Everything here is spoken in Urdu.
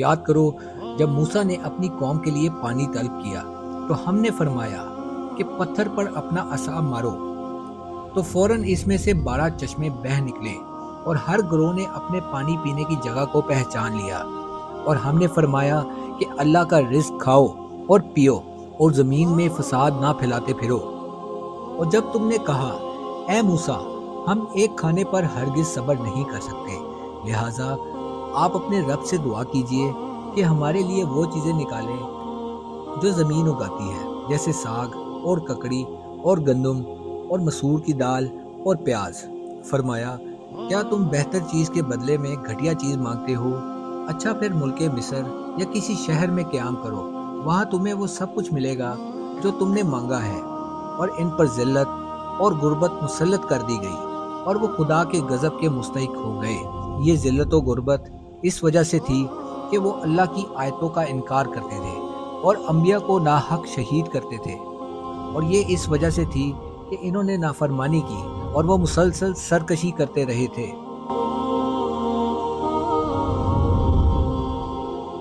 یاد کرو جب موسیٰ نے اپنی قوم کے لیے پانی طلب کیا تو ہم نے فرمایا کہ پتھر پر اپنا عصا مارو، تو فوراً اس میں سے 12 چشمے بہہ نکلے اور ہر گروہ نے اپنے پانی پینے کی جگہ کو پہچان لیا۔ اور ہم نے فرمایا کہ اللہ کا رزق کھاؤ اور پیو اور زمین میں فساد نہ پھیلاتے پھرو۔ اور جب تم نے کہا اے موسیٰ ہم ایک کھانے پر ہرگز صبر نہیں کر سکتے، لہٰذا آپ اپنے رب سے دعا کیجئے کہ ہمارے لیے وہ چیزیں نکالیں جو زمین اگاتی ہے، جیسے ساگ اور ککڑی اور گندم اور مسور کی دال اور پیاز۔ فرمایا کیا تم بہتر چیز کے بدلے میں گھٹیا چیز مانگتے ہو؟ اچھا پھر ملک مصر یا کسی شہر میں قیام کرو، وہاں تمہیں وہ سب کچھ ملے گا جو تم نے مانگا ہے۔ اور ان پر ذلت اور غربت مسلط کر دی گئی اور وہ خدا کے غضب کے مستحق ہو گئے۔ یہ ذلت و غربت اس وجہ سے تھی کہ وہ اللہ کی آیتوں کا انکار کرتے تھے اور انبیاء کو ناحق شہید کرتے تھے، اور یہ اس وجہ سے تھی کہ انہوں نے نافرمانی کی اور وہ مسلسل سرکشی کرتے رہے تھے۔